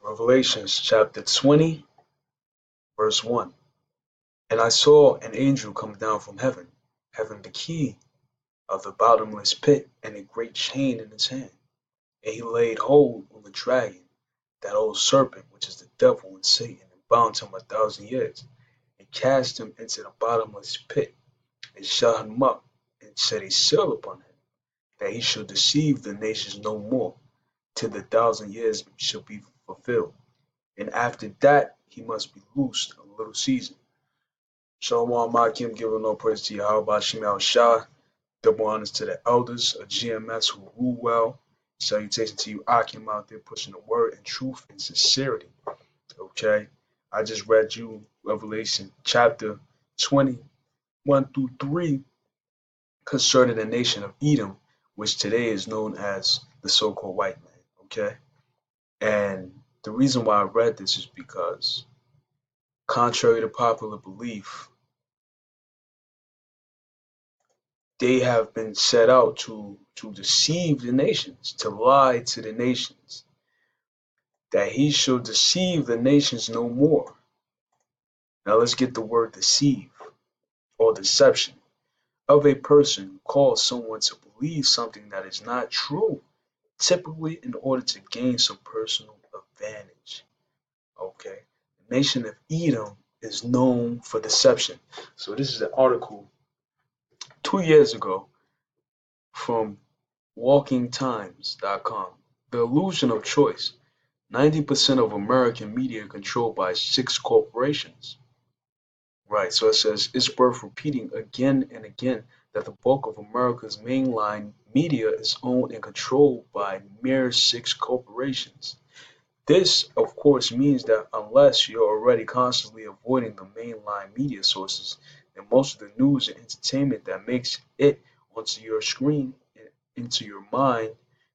Revelations chapter 20, verse 1. And I saw an angel come down from heaven, having the key of the bottomless pit and a great chain in his hand. And he laid hold on the dragon, that old serpent, which is the devil and Satan, and bound him 1,000 years, and cast him into the bottomless pit, and shut him up, and set a seal upon him, that he should deceive the nations no more, till the 1,000 years shall be fulfilled. And after that he must be loosed a little season. Shalom Akim, giving no praise to Yahweh Shemel Shah. Double honors to the elders of GMS who rule well. Salutation to you, Akim, out there pushing the word in truth and sincerity. Okay, I just read you Revelation chapter 20, 1 through 3, concerning the nation of Edom, which today is known as the so-called white man. Okay, and the reason why I read this is because, contrary to popular belief, they have been set out to deceive the nations, to lie to the nations, that he shall deceive the nations no more. Now let's get the word deceive or deception of a person who calls someone to believe something that is not true, typically in order to gain some personal advantage. Okay, the nation of Edom is known for deception. So this is an article 2 years ago from WalkingTimes.com. The illusion of choice. 90% of American media controlled by 6 corporations. Right, so it says it's worth repeating again and again that the bulk of America's mainline media is owned and controlled by mere 6 corporations. This, of course, means that unless you're already constantly avoiding the mainline media sources, then most of the news and entertainment that makes it onto your screen and into your mind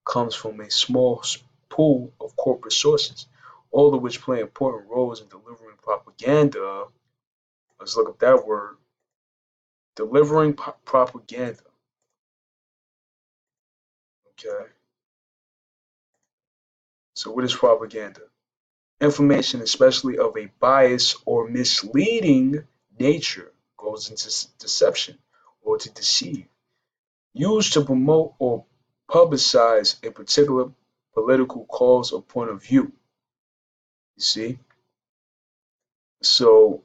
comes from a small pool of corporate sources, all of which play important roles in delivering propaganda. Let's look up that word. Delivering propaganda. Okay. So what is propaganda? Information, especially of a biased or misleading nature, goes into deception or to deceive, used to promote or publicize a particular political cause or point of view. You see? So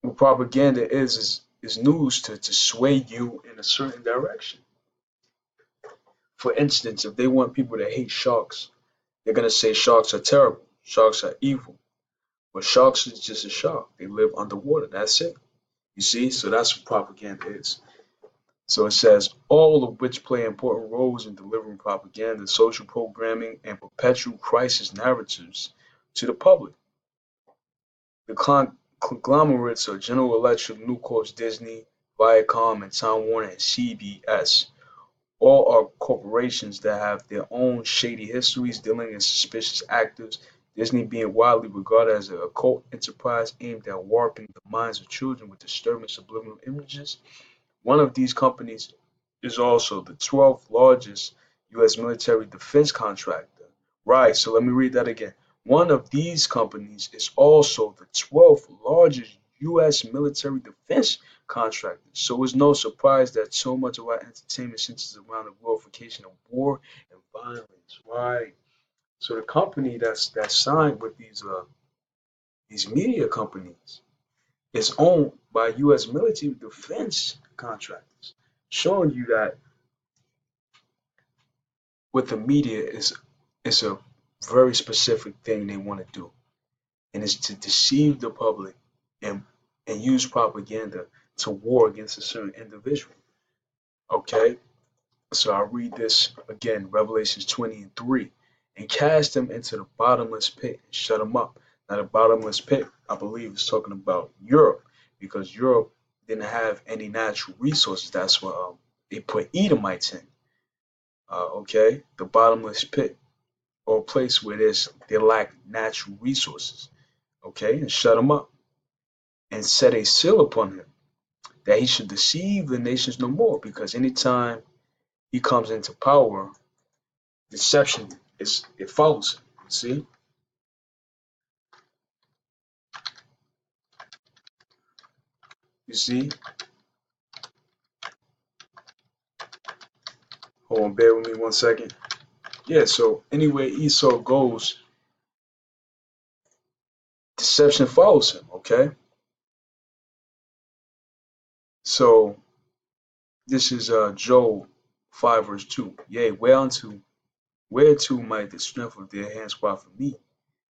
what propaganda is news to sway you in a certain direction. For instance, if they want people to hate sharks, they're going to say sharks are terrible, sharks are evil. But sharks is just a shark. They live underwater. That's it. You see? So that's what propaganda is. So it says, all of which play important roles in delivering propaganda, social programming, and perpetual crisis narratives to the public. The conglomerates are General Electric, Newcorp, Disney, Viacom, and Time Warner, and CBS. All are corporations that have their own shady histories dealing in suspicious actors, Disney being widely regarded as an occult enterprise aimed at warping the minds of children with disturbing subliminal images. One of these companies is also the 12th largest U.S. military defense contractor. Right, so let me read that again. One of these companies is also the 12th largest U.S. military defense contractor. So it's no surprise that so much of our entertainment centers around the glorification of war and violence. Right. So the company that's signed with these media companies is owned by U.S. military defense contractors, showing you that with the media is a very specific thing they want to do, and it's to deceive the public and use propaganda to war against a certain individual. Okay, so I'll read this again, Revelations 20 and 3. And cast them into the bottomless pit and shut them up. Now, the bottomless pit, I believe, is talking about Europe, because Europe didn't have any natural resources. That's what they put Edomites in. Okay, the bottomless pit, or a place where they lack natural resources. Okay, and shut them up and set a seal upon him, that he should deceive the nations no more, because anytime he comes into power, deception it follows him. See, you see. Hold on, bear with me 1 second. Yeah. So anywhere Esau goes, deception follows him. Okay. So this is Joel 5 verse 2. Yea, whereunto might the strength of their hands cry for me,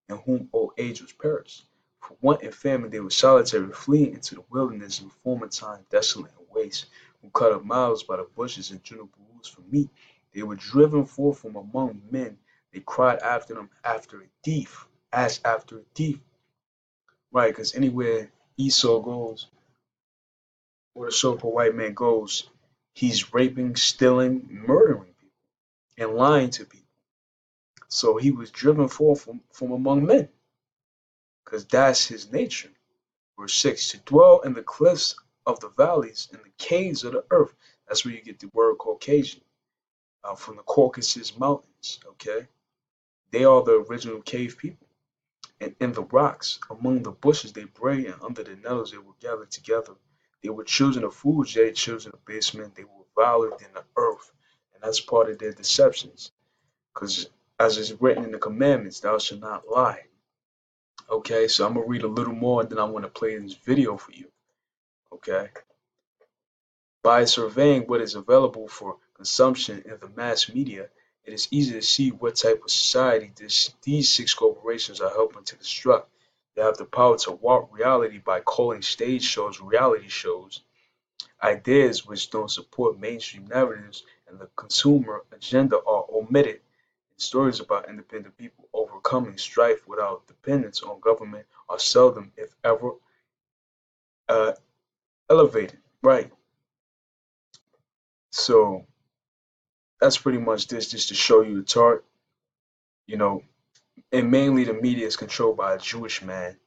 and whom old age was perished. For want and famine they were solitary, fleeing into the wilderness in former time, desolate and waste, who cut up miles by the bushes and juniper woods for meat. They were driven forth from among men. They cried after them after a thief, as after a thief. Right, because anywhere Esau goes, or the so-called white man goes, he's raping, stealing, murdering people, and lying to people. So he was driven forth from among men, because that's his nature. Verse 6, to dwell in the cliffs of the valleys and the caves of the earth. That's where you get the word Caucasian, from the Caucasus Mountains, okay? They are the original cave people. And in the rocks, among the bushes they bray, and under the nettles they were gathered together. They were children of fools, yea, children of basement. They were violent in the earth. And that's part of their deceptions. Because as is written in the commandments, thou shalt not lie. Okay, so I'm going to read a little more and then I'm going to play this video for you. Okay. By surveying what is available for consumption in the mass media, it is easy to see what type of society these six corporations are helping to construct. They have the power to warp reality by calling stage shows reality shows, ideas which don't support mainstream narratives and the consumer agenda are omitted, and stories about independent people overcoming strife without dependence on government are seldom, if ever, uh, elevated. Right. So that's pretty much this, just to show you the chart. You know, and mainly the media is controlled by a Jewish man,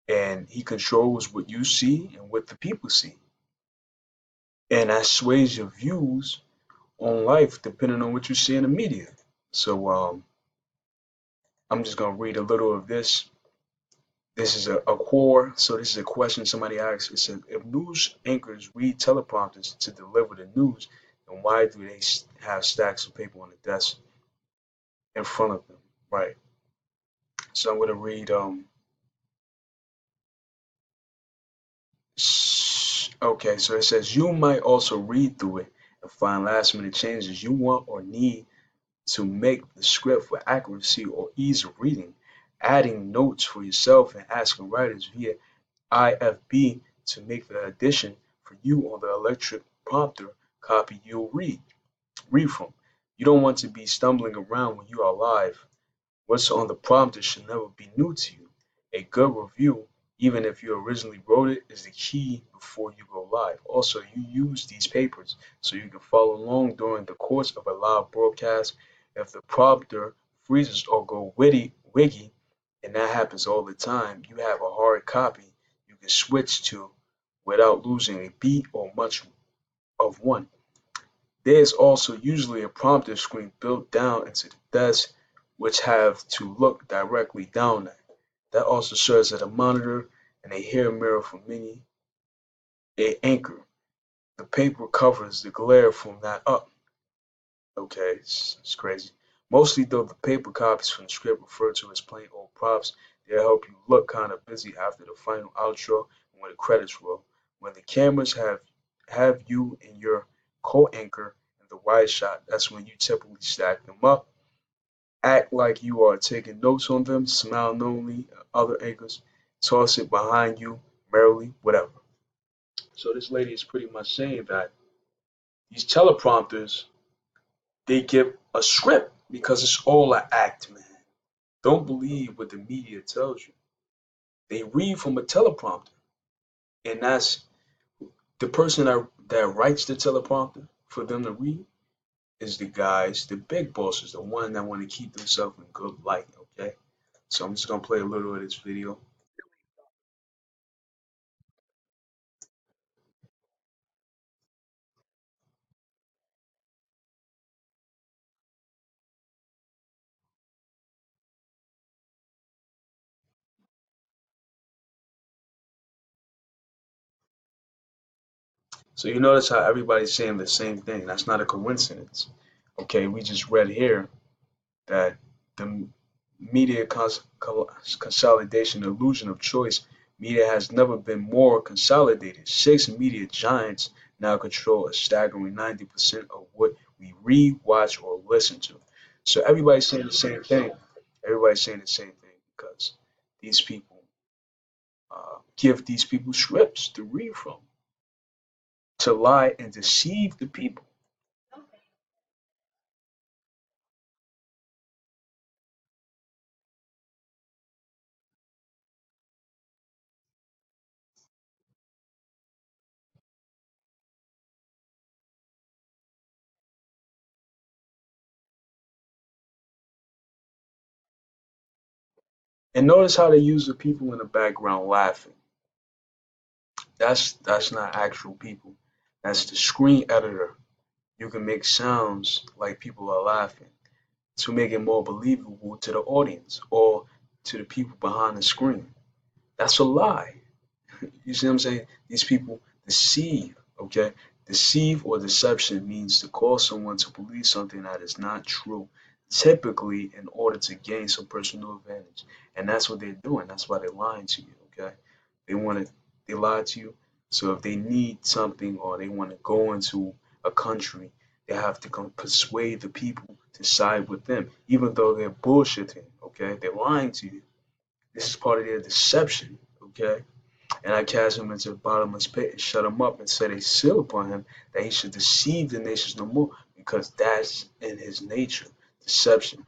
and he controls what you see and what the people see, and that sways your views on life depending on what you see in the media. So I'm just gonna read a little of this. This is a core. So this is a question somebody asked. It said, if news anchors read teleprompters to deliver the news, then why do they have stacks of paper on the desk in front of them? Right. So I'm gonna read. Okay, so it says you might also read through it and find last minute changes you want or need to make the script for accuracy or ease of reading, adding notes for yourself and asking writers via IFB to make the addition for you on the electric prompter copy you'll read from. You don't want to be stumbling around when you are live. What's on the prompter should never be new to you. A good review, even if you originally wrote it, is the key before you go live. Also, you use these papers so you can follow along during the course of a live broadcast. If the prompter freezes or go wiggy, and that happens all the time, you have a hard copy you can switch to without losing a beat or much of one. There is also usually a prompter screen built down into the desk which have to look directly down at. That also serves as a monitor and a hair mirror for many a anchor. The paper covers the glare from that up. Okay, it's crazy. Mostly though the paper copies from the script referred to as plain old props, they'll help you look kind of busy after the final outro and when the credits roll. When the cameras have you and your co-anchor in the wide shot, that's when you typically stack them up. Act like you are taking notes on them, smile knowingly at other anchors, toss it behind you merrily, whatever. So this lady is pretty much saying that these teleprompters, they give a script because it's all an act, man. Don't believe what the media tells you. They read from a teleprompter, and that's the person that writes the teleprompter for them to read is the guys, the big bosses, the one that want to keep themselves in good light. Okay, so I'm just gonna play a little of this video. So you notice how everybody's saying the same thing. That's not a coincidence. Okay, we just read here that the media consolidation illusion of choice, media has never been more consolidated. Six media giants now control a staggering 90% of what we read, watch, or listen to. So everybody's saying the same thing. Everybody's saying the same thing because these people give these people scripts to read from, to lie and deceive the people. And notice how they use the people in the background laughing. That's not actual people. That's the screen editor. You can make sounds like people are laughing to make it more believable to the audience or to the people behind the screen. That's a lie. You see what I'm saying? These people deceive, okay? Deceive or deception means to cause someone to believe something that is not true, typically in order to gain some personal advantage. And that's what they're doing. That's why they're lying to you, okay? They want to, they lie to you. So if they need something or they want to go into a country, they have to come persuade the people to side with them, even though they're bullshitting, okay? They're lying to you. This is part of their deception, okay? And I cast him into the bottomless pit and shut him up and set a seal upon him that he should deceive the nations no more, because that's in his nature, deception.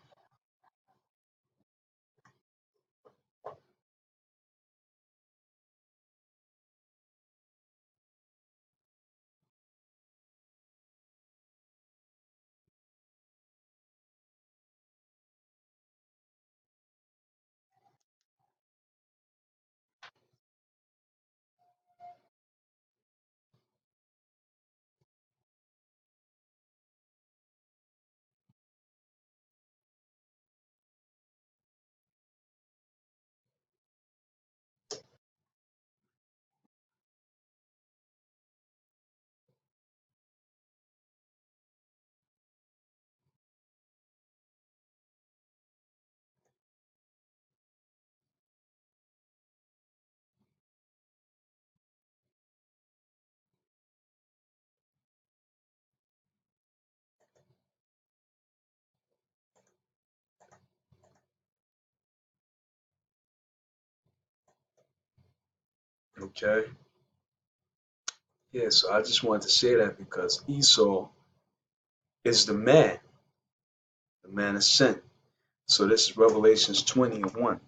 Okay? Yeah, so I just wanted to say that because Esau is the man is sent. So this is Revelations 20 and 1.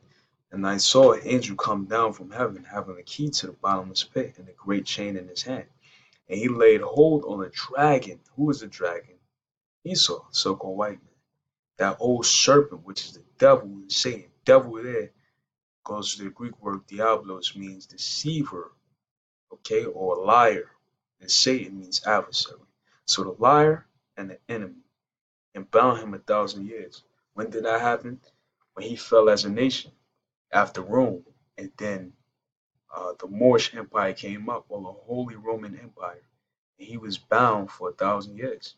And I saw an angel come down from heaven, having a key to the bottomless pit and a great chain in his hand. And he laid hold on a dragon. Who is the dragon? Esau, so called white man. That old serpent, which is the devil and Satan. Devil there goes to the Greek word diablos, means deceiver, okay, or liar. And Satan means adversary. So the liar and the enemy, and bound him 1,000 years. When did that happen? When he fell as a nation after Rome, and then the Moorish Empire came up, or the Holy Roman Empire, and he was bound for 1,000 years.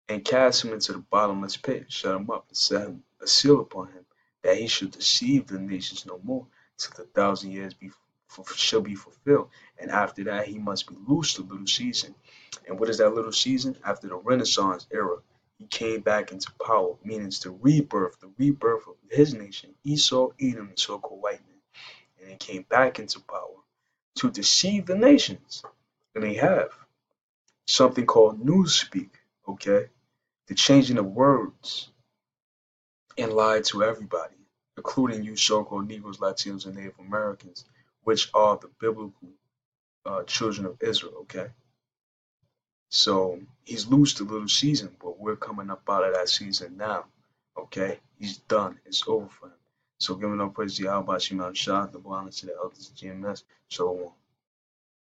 And cast him into the bottomless pit, shut him up, and set him a seal upon him, that he should deceive the nations no more, till the 1,000 years shall be fulfilled. And after that, he must be loosed a little season. And what is that little season? After the Renaissance era, he came back into power, meaning it's the rebirth of his nation, Esau, Edom, the so-called white man. And he came back into power to deceive the nations. And they have something called newspeak, okay? The changing of words and lied to everybody, including you so-called Negroes, Latinos, and Native Americans, which are the biblical children of Israel. Okay, so he's loosed a little season, but we're coming up out of that season now. Okay, he's done. It's over for him. So giving up praise to Yahweh Shema Shah, the blindness to the elders of GMS. Shalom.